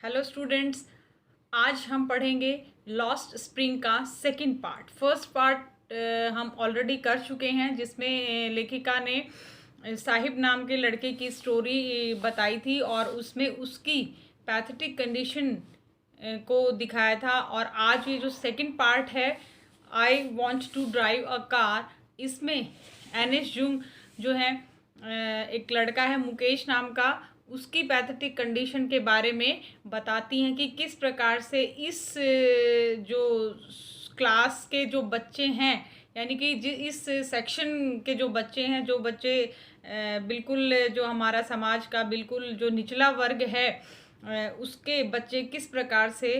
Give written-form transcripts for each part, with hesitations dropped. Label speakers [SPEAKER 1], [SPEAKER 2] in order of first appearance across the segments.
[SPEAKER 1] Hello students, आज हम पढ़ेंगे लॉस्ट स्प्रिंग का सेकंड पार्ट। फर्स्ट पार्ट हम ऑलरेडी कर चुके हैं, जिसमें लेखिका ने साहिब नाम के लड़के की स्टोरी बताई थी और उसमें उसकी पैथेटिक कंडीशन को दिखाया था। और आज ये जो सेकंड पार्ट है, I want to drive a car, इसमें एनिस जुंग जो है एक लड़का है मुकेश नाम का, उसकी पैथेटिक कंडीशन के बारे में बताती हैं कि किस प्रकार से इस जो क्लास के जो बच्चे हैं, यानी कि इस सेक्शन के जो बच्चे हैं, जो बच्चे बिल्कुल जो हमारा समाज का बिल्कुल जो निचला वर्ग है, उसके बच्चे किस प्रकार से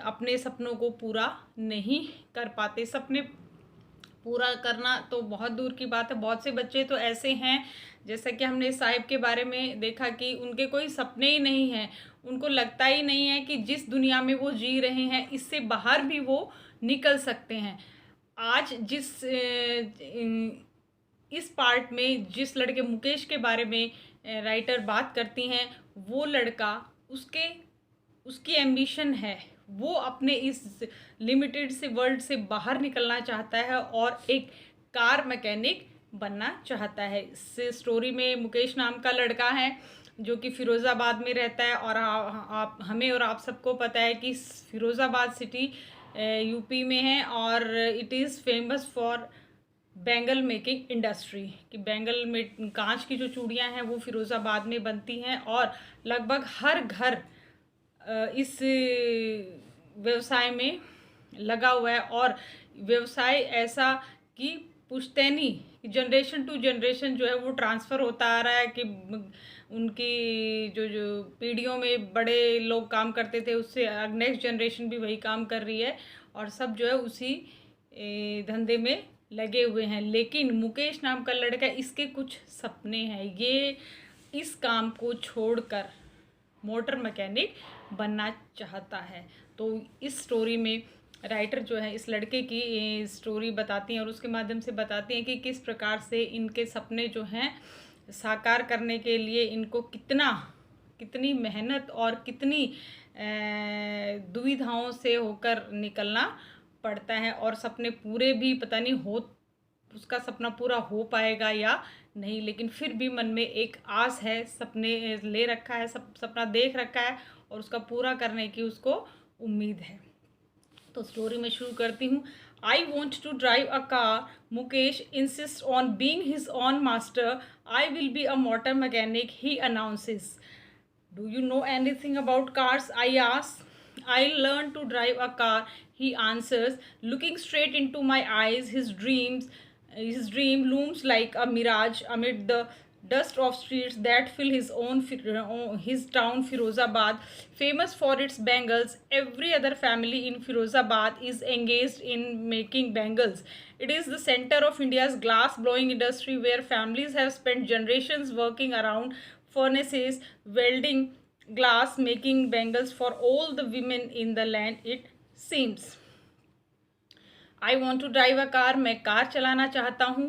[SPEAKER 1] अपने सपनों को पूरा नहीं कर पाते। सपने पूरा करना तो बहुत दूर की बात है, बहुत से बच्चे तो ऐसे हैं, जैसा कि हमने साहिब के बारे में देखा कि उनके कोई सपने ही नहीं हैं। उनको लगता ही नहीं है कि जिस दुनिया में वो जी रहे हैं, इससे बाहर भी वो निकल सकते हैं। आज इस पार्ट में जिस लड़के मुकेश के बारे में राइटर बात करती हैं, वो लड़का उसकी एम्बिशन है, वो अपने इस लिमिटेड से वर्ल्ड से बाहर निकलना चाहता है और एक कार मैकेनिक बनना चाहता है। इस स्टोरी में मुकेश नाम का लड़का है जो कि फ़िरोज़ाबाद में रहता है, और आप हमें और आप सबको पता है कि फ़िरोज़ाबाद सिटी यूपी में है और it is famous for bangle making industry. कि बैंगल में कांच की जो चूड़ियाँ हैं वो फ़िरोज़ाबाद में बनती हैं और लगभग हर घर इस व्यवसाय में लगा हुआ है। और व्यवसाय ऐसा कि पुश्तैनी जनरेशन टू जनरेशन जो है वो ट्रांसफ़र होता आ रहा है, कि उनकी जो जो पीढ़ियों में बड़े लोग काम करते थे, उससे नेक्स्ट जनरेशन भी वही काम कर रही है और सब जो है उसी धंधे में लगे हुए हैं। लेकिन मुकेश नाम का लड़का, इसके कुछ सपने हैं, ये इस काम को छोड़कर मोटर मैकेनिक बनना चाहता है। तो इस स्टोरी में राइटर जो है इस लड़के की स्टोरी बताती हैं और उसके माध्यम से बताती हैं कि किस प्रकार से इनके सपने जो हैं साकार करने के लिए इनको कितनी मेहनत और कितनी दुविधाओं से होकर निकलना पड़ता है। और सपने पूरे भी पता नहीं उसका सपना पूरा हो पाएगा या नहीं, लेकिन फिर भी मन में एक आस है, सपने ले रखा है, सपना देख रखा है और उसका पूरा करने की उसको उम्मीद है। तो स्टोरी में शुरू करती हूँ। I want to drive a car, Mukesh insist on being his own master, I will be a motor mechanic, he announces. Do you know anything about cars? I ask. I learned to drive a car, he answers, looking straight into my eyes. His dream looms like a mirage amid the dust of streets that fill his town Firozabad, famous for its bangles. Every other family in Firozabad is engaged in making bangles. It is the center of India's glass blowing industry, where families have spent generations working around furnaces, welding glass, making bangles for all the women in the land, it seems. I want to drive a car, मैं car चलाना चाहता हूँ।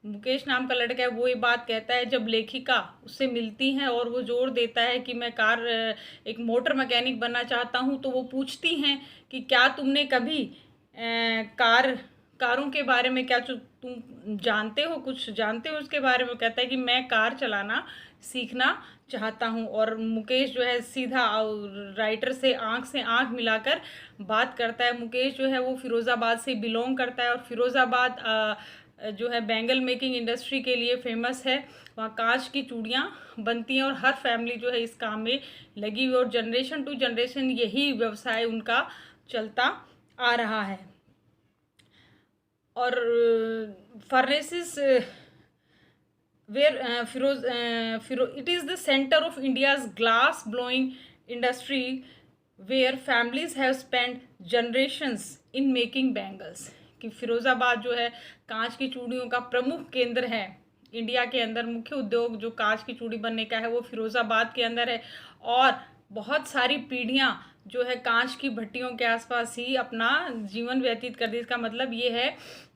[SPEAKER 1] मुकेश नाम का लड़का है, वो ये बात कहता है जब लेखिका उससे मिलती हैं और वो जोर देता है कि मैं एक मोटर मैकेनिक बनना चाहता हूँ। तो वो पूछती हैं कि क्या तुमने कभी कारों के बारे में क्या तुम जानते हो, कुछ जानते हो उसके बारे में। कहता है कि मैं कार चलाना सीखना चाहता हूँ। और मुकेश जो है सीधा राइटर से आंख मिलाकर बात करता है। मुकेश जो है वो फ़िरोज़ाबाद से बिलोंग करता है और फ़िरोज़ाबाद जो है बैंगल मेकिंग इंडस्ट्री के लिए फेमस है। वहाँ कांच की चूड़ियाँ बनती हैं और हर फैमिली जो है इस काम में लगी हुई, और जनरेशन टू जनरेशन यही व्यवसाय उनका चलता आ रहा है। और furnaces where it is the center of India's glass blowing industry, where families have spent generations in making bangles. कि फ़िरोज़ाबाद जो है कांच की चूड़ियों का प्रमुख केंद्र है। इंडिया के अंदर मुख्य उद्योग जो कांच की चूड़ी बनने का है वो फ़िरोज़ाबाद के अंदर है, और बहुत सारी पीढ़ियाँ जो है कांच की भट्टियों के आसपास ही अपना जीवन व्यतीत कर दी। इसका मतलब ये है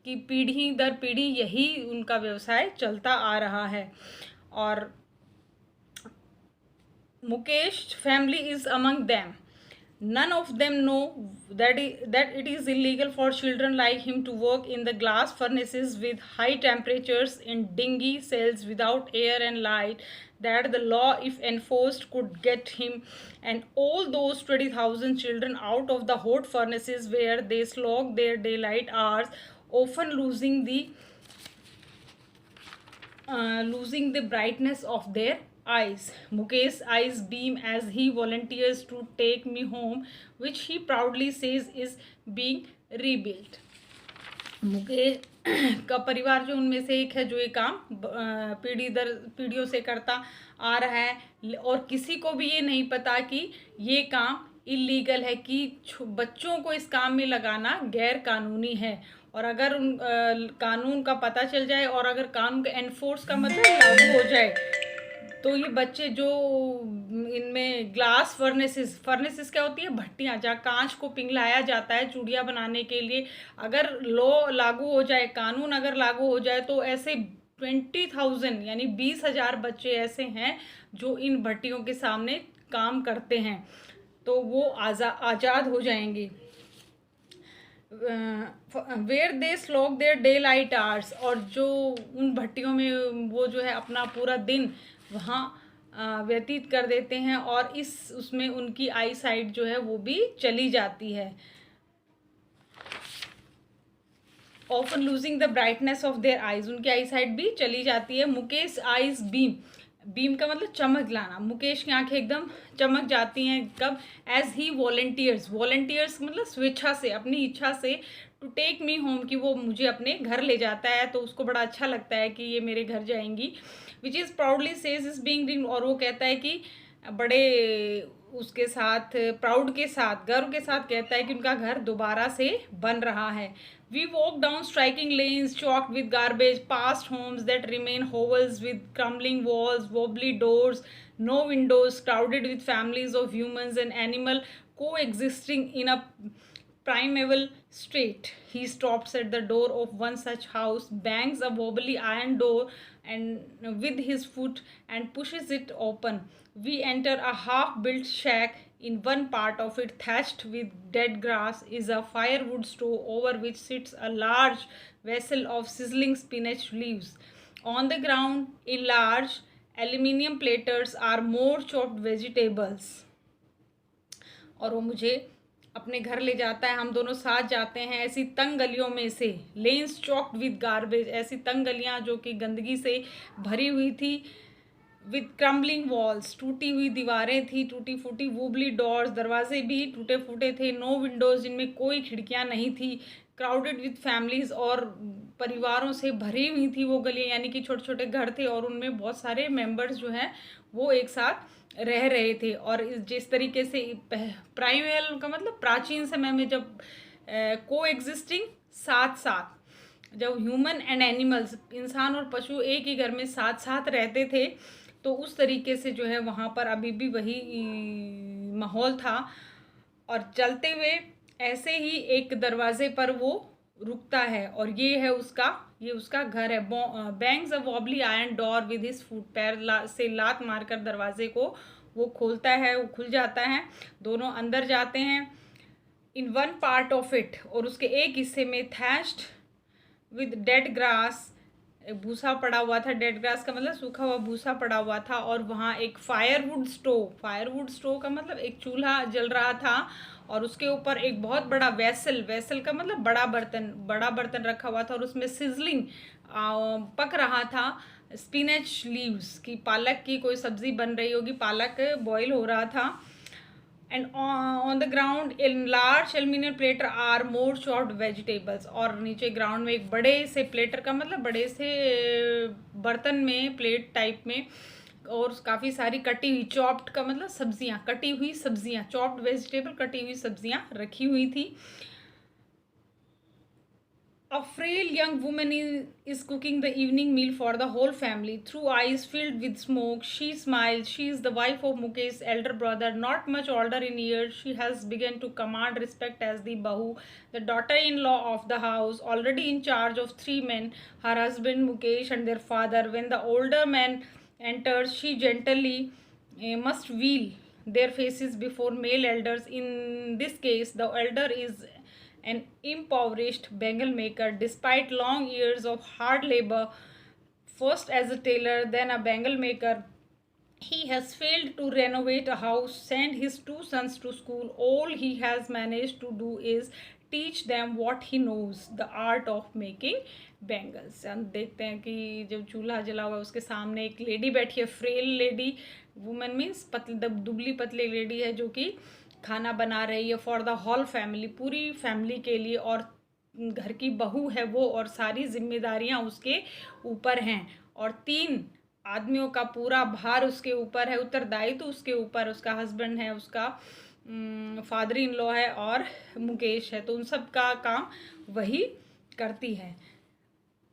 [SPEAKER 1] कि पीढ़ी दर पीढ़ी यही उनका व्यवसाय चलता आ रहा है। और Mukesh family is among them. None of them know that it is illegal for children like him to work in the glass furnaces with high temperatures in dingy cells without air and light, that the law, if enforced, could get him and all those 20,000 children out of the hot furnaces where they slog their daylight hours, often losing the brightness of their eyes. Mukesh's eyes beam as he volunteers to take me home, which he proudly says is being rebuilt. Mukesh का परिवार जो उनमें से एक है जो ये काम पीढ़ी दर पीढ़ियों से करता आ रहा है, और किसी को भी ये नहीं पता कि ये काम इलीगल है, कि बच्चों को इस काम में लगाना गैर कानूनी है। और अगर कानून का पता चल जाए और अगर कानून का एनफोर्स का मतलब लागू हो जाए, तो ये बच्चे जो इनमें ग्लास फर्नेसेस क्या होती है, भट्टियाँ जहाँ कांच को पिघलाया जाता है चूड़ियाँ बनाने के लिए, अगर लॉ लागू हो जाए, कानून अगर लागू हो जाए, तो ऐसे 20,000 यानी 20,000 बच्चे ऐसे हैं जो इन भट्टियों के सामने काम करते हैं, तो वो आज़ाद हो जाएंगे। Where they slog their daylight hours, और जो उन भट्टियों में वो जो है अपना पूरा दिन वहाँ व्यतीत कर देते हैं, और उसमें उनकी आई साइट जो है वो भी चली जाती है। Often losing the brightness of their eyes, उनकी आई साइट भी चली जाती है। मुकेश आइज बीम का मतलब चमक लाना, मुकेश की आंखें एकदम चमक जाती हैं कब, एज ही वॉलंटियर्स मतलब स्वेच्छा से, अपनी इच्छा से, टू टेक मी होम, कि वो मुझे अपने घर ले जाता है, तो उसको बड़ा अच्छा लगता है कि ये मेरे घर जाएंगी। Which is proudly says is being, और वो कहता है कि बड़े उसके साथ प्राउड के साथ, गर्व के साथ कहता है कि उनका घर दोबारा से बन रहा है। We walk down striking lanes chalked with garbage, past homes that remain hovels with crumbling walls, wobbly doors, no windows, crowded with families of humans and animal coexisting in a primeval state. He stops at the door of one such house, bangs a wobbly iron door and with his foot and pushes it open. We enter a half-built shack. In one part of it, thatched with dead grass, is a firewood stove over which sits a large vessel of sizzling spinach leaves. On the ground, in large aluminium platters, are more chopped vegetables. और वो मुझे अपने घर ले जाता है, हम दोनों साथ जाते हैं ऐसी तंग गलियों में से, लेन्स चॉक्ड विद गार्बेज, ऐसी तंग गलियाँ जो कि गंदगी से भरी हुई थी, विद क्रम्बलिंग वॉल्स, टूटी हुई दीवारें थी, टूटी फूटी वुबली डोर्स, दरवाजे भी टूटे फूटे थे, नो विंडोज़, जिनमें कोई खिड़कियां नहीं थी, क्राउडेड विद फैमिलीज़, और परिवारों से भरी हुई थी वो गलियाँ, यानी कि छोटे छोटे घर थे और उनमें बहुत सारे मेंबर्स जो हैं वो एक साथ रह रहे थे। और जिस तरीके से प्राइमल का मतलब प्राचीन समय में जब को एग्जिस्टिंग, साथ साथ, जब ह्यूमन एंड एनिमल्स, इंसान और पशु एक ही घर में साथ साथ रहते थे, तो उस तरीके से जो है वहाँ पर अभी भी वही माहौल था। और चलते हुए ऐसे ही एक दरवाजे पर वो रुकता है, और ये उसका घर है। Bangs a wobbly iron door with his foot, पैर से लात मारकर दरवाजे को वो खोलता है, वो खुल जाता है, दोनों अंदर जाते हैं। In one part of it, और उसके एक हिस्से में, थैश्ड विद डेड ग्रास, भूसा पड़ा हुआ था, डेड ग्रास का मतलब सूखा हुआ भूसा पड़ा हुआ था, और वहाँ एक फायरवुड स्टोव का मतलब एक चूल्हा जल रहा था, और उसके ऊपर एक बहुत बड़ा वेसल का मतलब बड़ा बर्तन रखा हुआ था, और उसमें सिजलिंग पक रहा था स्पिनच लीव्स की, पालक की कोई सब्जी बन रही होगी, पालक बॉईल हो रहा था। And on the ground in large aluminium platter are more chopped vegetables, और नीचे ग्राउंड में एक बड़े से प्लेटर का मतलब बड़े से बर्तन में, प्लेट टाइप में, और काफ़ी सारी कटी हुई, चॉप्ड का मतलब सब्जियां, कटी हुई सब्जियां, चॉप्ड वेजिटेबल, कटी हुई सब्जियां रखी हुई थी। A frail young woman is cooking the evening meal for the whole family. Through eyes filled with smoke, she smiles. She is the wife of Mukesh's elder brother, not much older in years. She has begun to command respect as the bahu, the daughter-in-law of the house, already in charge of 3 men, her husband Mukesh and their father. When the older man enters, she gently must veil their faces before male elders. In this case, the elder is an impoverished bangle maker. Despite long years of hard labor, first as a tailor, then a bangle maker, he has failed to renovate a house, send his two sons to school. All he has managed to do is teach them what he knows, the art of making bangles. हम देखते हैं कि जब चूल्हा जला हुआ है उसके सामने एक लेडी बैठी है, फ्रेल लेडी, वुमेन मीन्स पतली दुबली पतली लेडी है जो कि खाना बना रही है फॉर द होल फैमिली, पूरी फैमिली के लिए, और घर की बहू है वो और सारी जिम्मेदारियां उसके ऊपर हैं और 3 आदमियों का पूरा भार उसके ऊपर है, उत्तरदायित्व तो उसके ऊपर, उसका हस्बैंड है, उसका फादर इन लॉ है और मुकेश है, तो उन सब का काम वही करती है।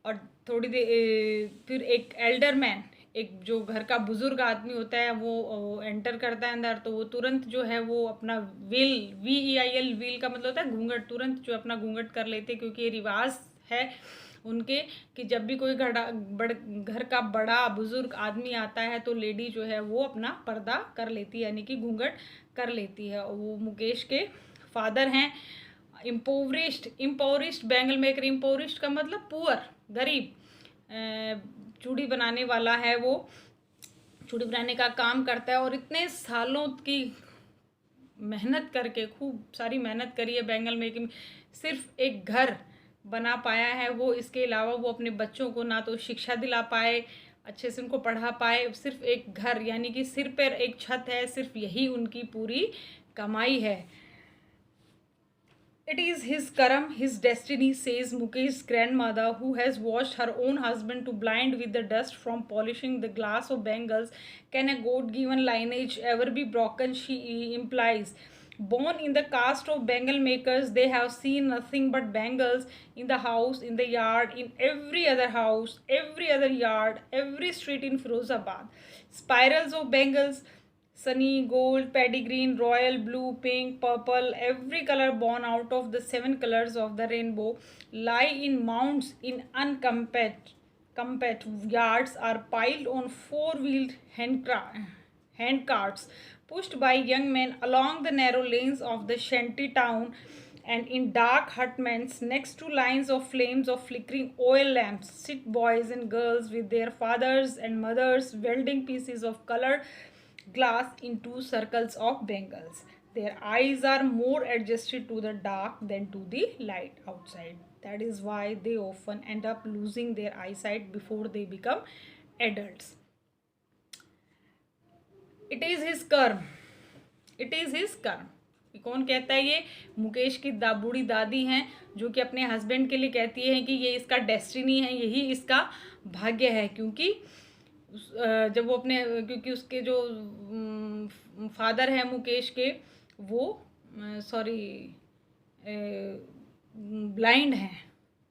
[SPEAKER 1] और थोड़ी देर फिर एक एल्डर मैन, एक जो घर का बुजुर्ग आदमी होता है वो एंटर करता है अंदर, तो वो तुरंत जो है वो अपना VEIL वील का मतलब होता है घूंघट, तुरंत जो अपना घूंघट कर लेते, क्योंकि ये रिवाज है उनके कि जब भी कोई घर का बड़ा बुजुर्ग आदमी आता है तो लेडी जो है वो अपना पर्दा कर लेती है, यानी कि घूंघट कर लेती है। वो मुकेश के फादर हैं। इम्पोवरिस्ड बैंगल मेकर, इम्पोवरिस्ड का मतलब पुअर, गरीब, चूड़ी बनाने वाला है, वो चूड़ी बनाने का काम करता है और इतने सालों की मेहनत करके, खूब सारी मेहनत करी है बैंगल मेकिंग, सिर्फ एक घर बना पाया है वो। इसके अलावा वो अपने बच्चों को ना तो शिक्षा दिला पाए, अच्छे से उनको पढ़ा पाए, सिर्फ एक घर यानी कि सिर पर एक छत है, सिर्फ यही उनकी पूरी कमाई है। It is his karam, his destiny, says Mukesh's grandmother, who has watched her own husband to blind with the dust from polishing the glass of bangles. Can a God-given lineage ever be broken, she implies. Born in the caste of bangle makers, they have seen nothing but bangles in the house, in the yard, in every other house, every other yard, every street in Firozabad. Spirals of bangles, sunny, gold, paddy green, royal blue, pink, purple, every color born out of the 7 colors of the rainbow, lie in mounds in compact yards, are piled on 4-wheeled hand carts pushed by young men along the narrow lanes of the shanty town, and in dark hutments next to lines of flames of flickering oil lamps sit boys and girls with their fathers and mothers welding pieces of colored glass into circles of bangles. Their eyes are more adjusted to the dark than to the light outside. That is why they often end up losing their eyesight before they become adults. It is his कर्म, it is his कर्म। कौन कहता है? ये मुकेश की बूढ़ी दादी हैं जो कि अपने हस्बैंड के लिए कहती हैं कि ये इसका डेस्टिनी है, यही इसका भाग्य है, क्योंकि जब वो अपने, क्योंकि उसके जो फादर हैं मुकेश के, वो ब्लाइंड हैं,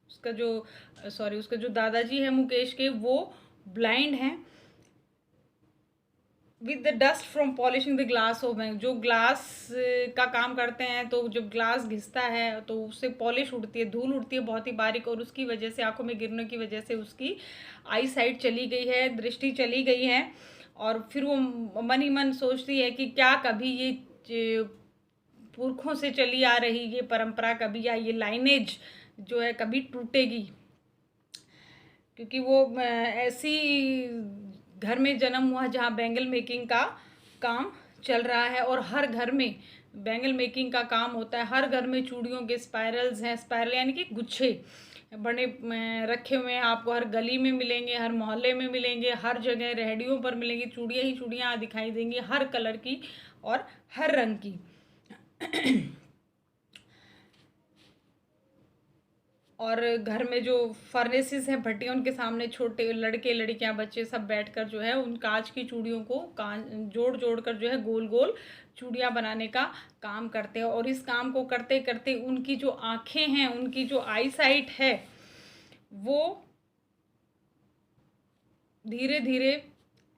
[SPEAKER 1] उसका जो दादाजी है मुकेश के, वो ब्लाइंड हैं। With the dust from polishing the glass of bank, जो ग्लास का काम करते हैं तो जब ग्लास घिसता है तो उससे पॉलिश उड़ती है, धूल उड़ती है बहुत ही बारीक, और उसकी वजह से, आंखों में गिरने की वजह से उसकी आई साइट चली गई है, दृष्टि चली गई है। और फिर वो मन ही मन सोचती है कि क्या कभी ये पुरखों से चली आ रही ये परंपरा कभी, या ये लाइनेज जो है कभी टूटेगी, क्योंकि वो ऐसी घर में जन्म हुआ जहाँ बैंगल मेकिंग का काम चल रहा है और हर घर में बैंगल मेकिंग का काम होता है। हर घर में चूड़ियों के स्पायरल्स हैं, स्पायरल यानी कि गुच्छे बने रखे हुए हैं, आपको हर गली में मिलेंगे, हर मोहल्ले में मिलेंगे, हर जगह रेहड़ियों पर मिलेंगी, चूड़ियाँ ही चूड़ियाँ दिखाई देंगी, हर कलर की और हर रंग की। और घर में जो फर्नेसेस हैं, भट्टियाँ, उनके सामने छोटे लड़के लड़कियां बच्चे सब बैठकर जो है उन कांच की चूड़ियों को जोड़ जोड़ कर जो है गोल गोल चूड़ियाँ बनाने का काम करते हैं। और इस काम को करते करते उनकी जो आँखें हैं, उनकी जो आई साइट है, वो धीरे धीरे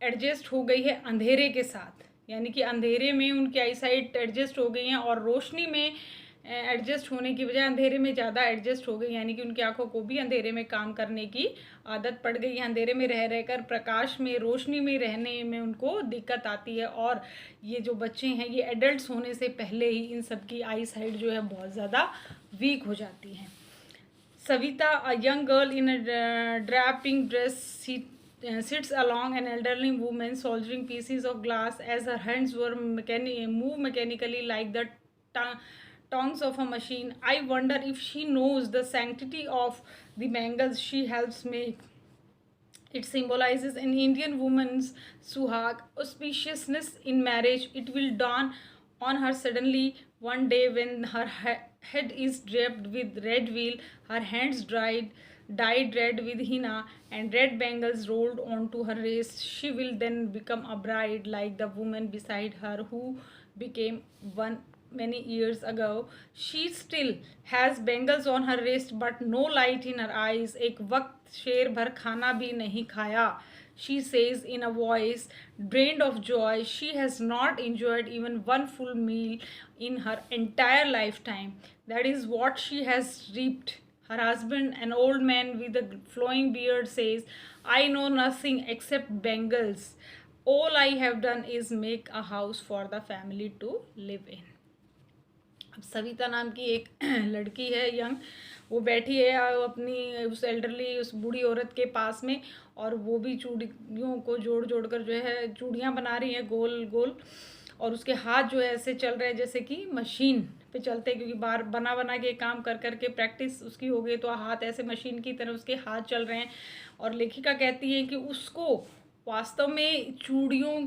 [SPEAKER 1] एडजस्ट हो गई है अंधेरे के साथ, यानी कि अंधेरे में उनकी आई साइट एडजस्ट हो गई हैं और रोशनी में एडजस्ट होने की बजाय अंधेरे में ज़्यादा एडजस्ट हो गई, यानी कि उनकी आंखों को भी अंधेरे में काम करने की आदत पड़ गई है। अंधेरे में रह रहकर प्रकाश में, रोशनी में रहने में उनको दिक्कत आती है। और ये जो बच्चे हैं ये एडल्ट्स होने से पहले ही इन सब की आई साइट जो है बहुत ज़्यादा वीक हो जाती है। Savita, a young girl in a draping dress, sits along an elderly woman soldering pieces of glass as her hands move mechanically like the tongues of a machine. I wonder if she knows the sanctity of the bangles she helps make. It symbolizes an Indian woman's suhag, auspiciousness in marriage. It will dawn on her suddenly one day when her head is draped with red veil, her hands dyed red with henna, and red bangles rolled onto her wrist. She will then become a bride like the woman beside her who became one many years ago. She still has bangles on her wrist but no light in her eyes. एक वक्त शेर भर खाना भी नहीं खाया, she says in a voice drained of joy. She has not enjoyed even one full meal in her entire lifetime. That is what she has reaped. Her husband, an old man with a flowing beard, says, I know nothing except bangles. All I have done is make a house for the family to live in. अब सविता नाम की एक लड़की है young, वो बैठी है अपनी उस एल्डरली उस बूढ़ी औरत के पास में, और वो भी चूड़ियों को जोड़ जोड़ कर जो है चूड़ियाँ बना रही हैं गोल गोल, और उसके हाथ जो है ऐसे चल रहे हैं जैसे कि मशीन पे चलते हैं, क्योंकि बार बना बना के काम कर कर के प्रैक्टिस उसकी हो गई, तो हाथ ऐसे मशीन की तरह उसके हाथ चल रहे हैं। और लेखिका कहती है कि उसको वास्तव में चूड़ियों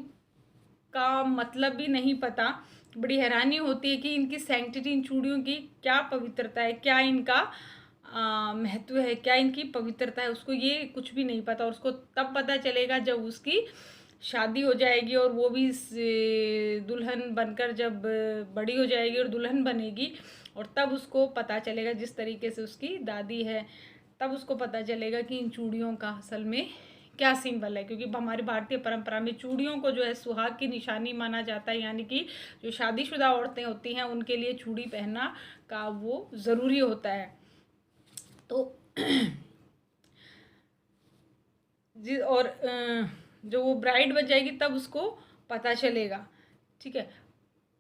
[SPEAKER 1] का मतलब भी नहीं पता। बड़ी हैरानी होती है कि इनकी सैंक्टिटी, इन चूड़ियों की क्या पवित्रता है, क्या इनका महत्व है, क्या इनकी पवित्रता है, उसको ये कुछ भी नहीं पता। और उसको तब पता चलेगा जब उसकी शादी हो जाएगी और वो भी दुल्हन बनकर जब बड़ी हो जाएगी और दुल्हन बनेगी, और तब उसको पता चलेगा, जिस तरीके से उसकी दादी है, तब उसको पता चलेगा कि इन चूड़ियों का असल में क्या सिंबल है। क्योंकि हमारी भारतीय परंपरा में चूड़ियों को जो है सुहाग की निशानी माना जाता है, यानी कि जो शादीशुदा औरतें होती हैं उनके लिए चूड़ी पहनना का वो ज़रूरी होता है। तो और जो वो ब्राइड बन जाएगी तब उसको पता चलेगा, ठीक है।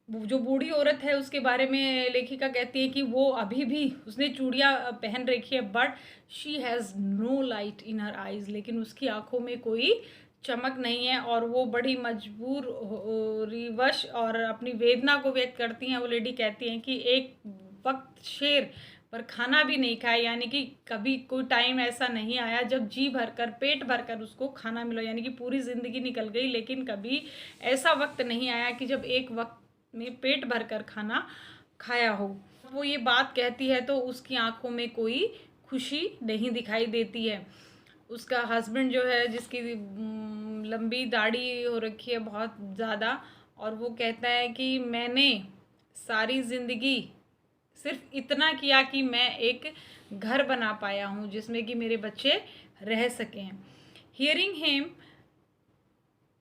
[SPEAKER 1] जो बूढ़ी औरत है उसके बारे में लेखिका कहती है कि वो अभी भी उसने चूड़ियाँ पहन रखी है, but she has no light in her eyes, लेकिन उसकी आंखों में कोई चमक नहीं है, और वो बड़ी मजबूर रिवश और अपनी वेदना को व्यक्त करती हैं। वो लेडी कहती हैं कि एक वक्त शेर पर खाना भी नहीं खाया, यानी कि कभी कोई टाइम ऐसा नहीं आया जब जी भरकर पेट भरकर उसको खाना मिला, यानी कि पूरी ज़िंदगी निकल गई लेकिन कभी ऐसा वक्त नहीं आया कि जब एक वक्त में पेट भरकर खाना खाया हो। वो ये बात कहती है तो उसकी आंखों में कोई खुशी नहीं दिखाई देती है। उसका हस्बैंड जो है, जिसकी लंबी दाढ़ी हो रखी है बहुत ज़्यादा, और वो कहता है कि मैंने सारी ज़िंदगी सिर्फ इतना किया कि मैं एक घर बना पाया हूँ जिसमें कि मेरे बच्चे रह सकें। Hearing him,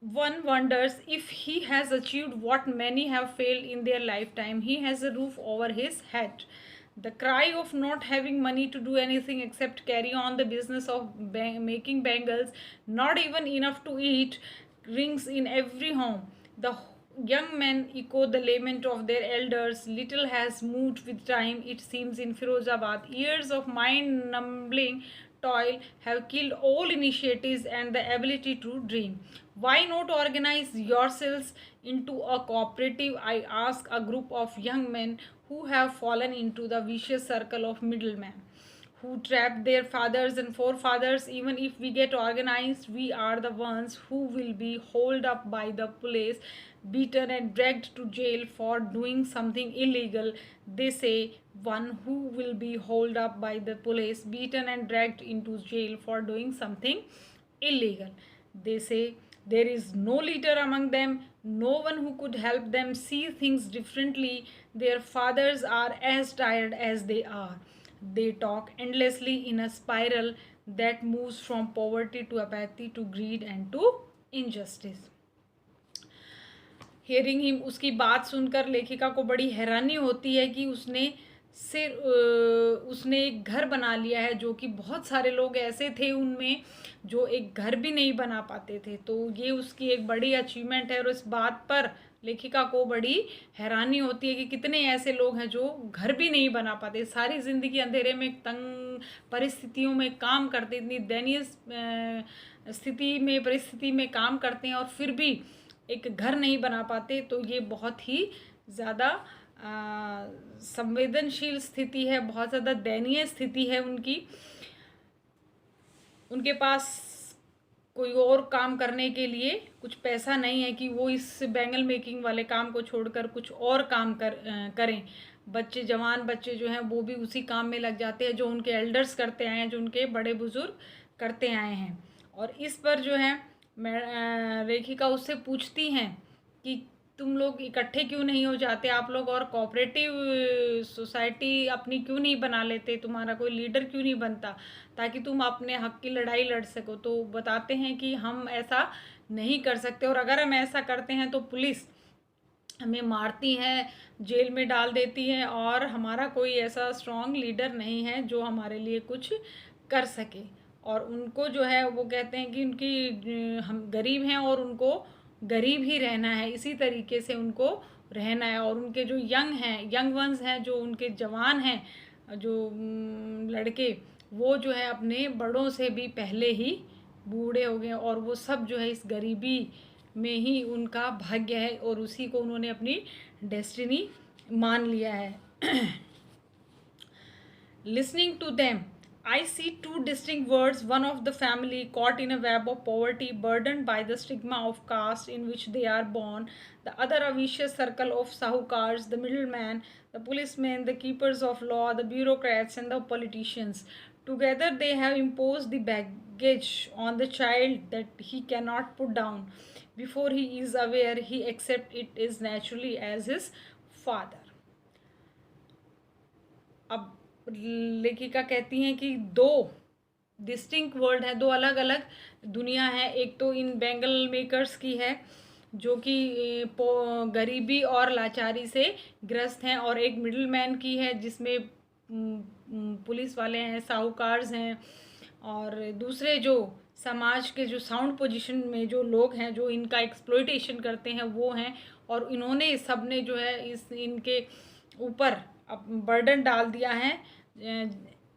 [SPEAKER 1] one wonders if he has achieved what many have failed in their lifetime. He has a roof over his head. The cry of not having money to do anything except carry on the business of making bangles, not even enough to eat, rings in every home. The young men echo the lament of their elders. Little has moved with time, it seems, in Firozabad. Years of mind-numbing toil have killed all initiatives and the ability to dream. Why not organize yourselves into a cooperative? I ask a group of young men who have fallen into the vicious circle of middlemen, who trapped their fathers and forefathers. Even if we get organized, we are the ones who will be hauled up by the police, beaten and dragged to jail for doing something illegal. They say one who will be hauled up by the police, beaten and dragged into jail for doing something illegal. They say there is no leader among them, no one who could help them see things differently. Their fathers are as tired as they are. They talk endlessly in a spiral that moves from poverty to apathy to greed and to injustice. Hearing him, उसकी बात सुनकर लेखिका को बड़ी हैरानी होती है कि उसने एक घर बना लिया है, जो कि बहुत सारे लोग ऐसे थे उनमें जो एक घर भी नहीं बना पाते थे। तो ये उसकी एक बड़ी अचीवमेंट है और इस बात पर लेखिका को बड़ी हैरानी होती है कि कितने ऐसे लोग हैं जो घर भी नहीं बना पाते, सारी ज़िंदगी अंधेरे में तंग परिस्थितियों में काम करते, इतनी दयनीय परिस्थिति में काम करते हैं और फिर भी एक घर नहीं बना पाते। तो ये बहुत ही ज़्यादा संवेदनशील स्थिति है, बहुत ज़्यादा दयनीय स्थिति है उनकी। उनके पास कोई और काम करने के लिए कुछ पैसा नहीं है कि वो इस बैंगल मेकिंग वाले काम को छोड़कर कुछ और काम करें। जवान बच्चे जो हैं वो भी उसी काम में लग जाते हैं जो उनके एल्डर्स करते आए हैं, जो उनके बड़े बुजुर्ग करते आए हैं। और इस पर जो है लेखिका उससे पूछती हैं कि तुम लोग इकट्ठे क्यों नहीं हो जाते, आप लोग और कोऑपरेटिव सोसाइटी अपनी क्यों नहीं बना लेते, तुम्हारा कोई लीडर क्यों नहीं बनता ताकि तुम अपने हक की लड़ाई लड़ सको। तो बताते हैं कि हम ऐसा नहीं कर सकते और अगर हम ऐसा करते हैं तो पुलिस हमें मारती है, जेल में डाल देती है और हमारा कोई ऐसा स्ट्रॉन्ग लीडर नहीं है जो हमारे लिए कुछ कर सके। और उनको जो है वो कहते हैं कि हम गरीब हैं और उनको गरीब ही रहना है, इसी तरीके से उनको रहना है। और उनके जो यंग वंस हैं, जो उनके जवान हैं, जो लड़के, वो जो है अपने बड़ों से भी पहले ही बूढ़े हो गए और वो सब जो है इस गरीबी में ही उनका भाग्य है और उसी को उन्होंने अपनी डेस्टिनी मान लिया है। Listening to them, I see two distinct worlds, one of the family caught in a web of poverty, burdened by the stigma of caste in which they are born, the other a vicious circle of sahukars, the middleman, the policemen, the keepers of law, the bureaucrats, and the politicians. Together they have imposed the baggage on the child that he cannot put down. Before he is aware, he accepts it as naturally as his father. अब लेखिका कहती हैं कि दो distinct world है, दो अलग अलग दुनिया है। एक तो इन बैंगल मेकर्स की है जो कि गरीबी और लाचारी से ग्रस्त हैं, और एक मिडिल मैन की है जिसमें पुलिस वाले हैं, साहूकार्स हैं, और दूसरे जो समाज के जो साउंड पोजीशन में जो लोग हैं जो इनका एक्सप्लॉइटेशन करते हैं वो हैं। और इन्होंने सबने जो है इनके ऊपर अब बर्डन डाल दिया है।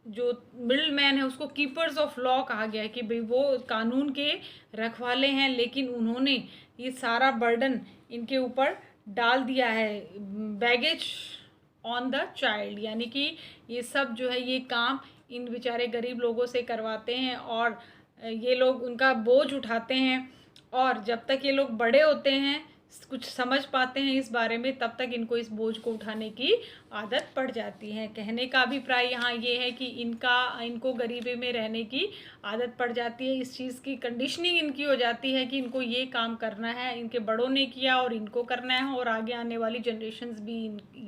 [SPEAKER 1] जो मिडिल मैन है उसको कीपर्स ऑफ लॉ कहा गया है कि भाई वो कानून के रखवाले हैं, लेकिन उन्होंने ये सारा बर्डन इनके ऊपर डाल दिया है, बैगेज ऑन द चाइल्ड, यानी कि ये सब जो है ये काम इन बेचारे गरीब लोगों से करवाते हैं और ये लोग उनका बोझ उठाते हैं। और जब तक ये लोग बड़े होते हैं, कुछ समझ पाते हैं इस बारे में, तब तक इनको इस बोझ को उठाने की आदत पड़ जाती है। कहने का अभिप्राय यहाँ ये है कि इनको गरीबी में रहने की आदत पड़ जाती है, इस चीज़ की कंडीशनिंग इनकी हो जाती है कि इनको ये काम करना है, इनके बड़ों ने किया और इनको करना है, और आगे आने वाली जनरेशन्स भी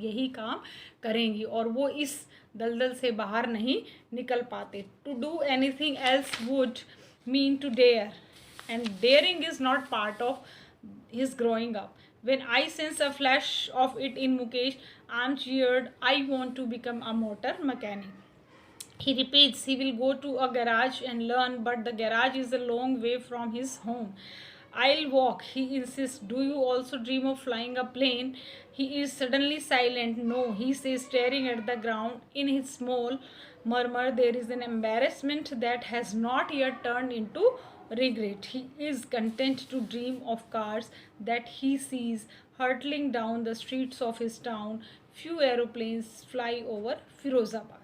[SPEAKER 1] यही काम करेंगी और वो इस दलदल से बाहर नहीं निकल पाते। To do anything else would mean to dare, and daring is not part of his growing up. When I sense a flash of it in Mukesh, I'm cheered. I want to become a motor mechanic. He repeats he will go to a garage and learn, but the garage is a long way from his home. I'll walk, he insists. Do you also dream of flying a plane? He is suddenly silent. No, he says, staring at the ground. In his small murmur, there is an embarrassment that has not yet turned into regret. He is content to dream of cars that he sees hurtling down the streets of his town. Few aeroplanes fly over Firozabad.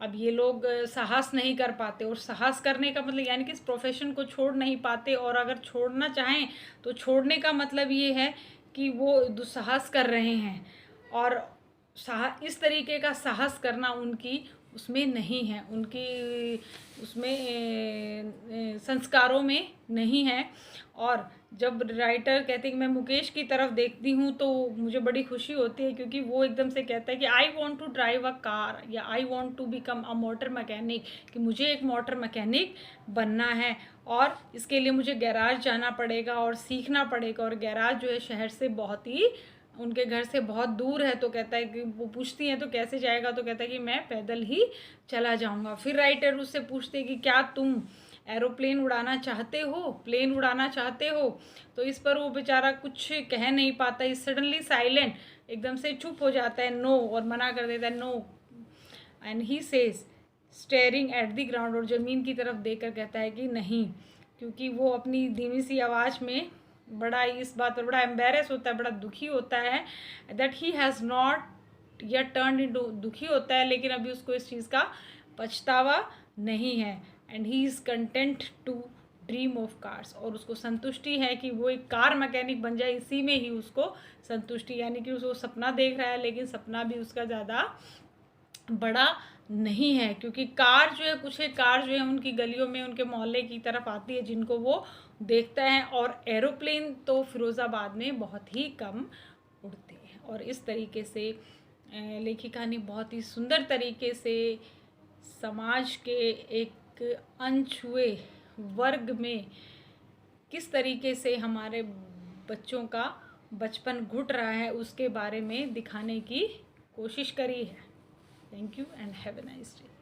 [SPEAKER 1] अब ये लोग साहस नहीं कर पाते, और साहस करने का मतलब यानी कि इस प्रोफेशन को छोड़ नहीं पाते, और अगर छोड़ना चाहें तो छोड़ने का मतलब ये है कि वो दुस्साहस कर रहे हैं। और इस तरीके का साहस करना उनकी उसमें नहीं है, उनकी उसमें संस्कारों में नहीं है। और जब राइटर कहते हैं कि मैं मुकेश की तरफ देखती हूँ तो मुझे बड़ी खुशी होती है, क्योंकि वो एकदम से कहता है कि I want to drive a car, या I want to become a motor mechanic, कि मुझे एक मोटर मैकेनिक बनना है और इसके लिए मुझे गैराज जाना पड़ेगा और सीखना पड़ेगा। और गैराज जो है शहर से बहुत ही, उनके घर से बहुत दूर है। तो कहता है कि वो पूछती हैं तो कैसे जाएगा, तो कहता है कि मैं पैदल ही चला जाऊंगा। फिर राइटर उससे पूछते हैं कि क्या तुम एरोप्लेन उड़ाना चाहते हो, प्लेन उड़ाना चाहते हो। तो इस पर वो बेचारा कुछ कह नहीं पाता, इज सडनली साइलेंट, एकदम से चुप हो जाता है, नो, और मना कर देता है, no. And he says staring at the ground, और ज़मीन की तरफ देखकर कहता है कि नहीं, क्योंकि वो अपनी धीमी सी आवाज़ में बड़ा इस बात पर बड़ा एम्बेरस होता है, बड़ा दुखी होता है दैट ही हैज़ नॉट या टर्न इनटू, दुखी होता है लेकिन अभी उसको इस चीज़ का पछतावा नहीं है। And he is content to dream of cars, और उसको संतुष्टि है कि वो एक कार मैकेनिक बन जाए, इसी में ही उसको संतुष्टि, यानी कि उसको सपना देख रहा है लेकिन सपना भी उसका ज़्यादा बड़ा नहीं है, क्योंकि कार जो है, कुछ एक कार जो है उनकी गलियों में, उनके मोहल्ले की तरफ आती है जिनको वो देखता है, और एरोप्लेन तो फिरोज़ाबाद में बहुत ही कम उड़ते हैं। और इस तरीके से लेखिका ने बहुत ही सुंदर तरीके से समाज के एक अनछुए वर्ग में किस तरीके से हमारे बच्चों का बचपन घुट रहा है उसके बारे में दिखाने की कोशिश करी है। Thank you and have a nice day.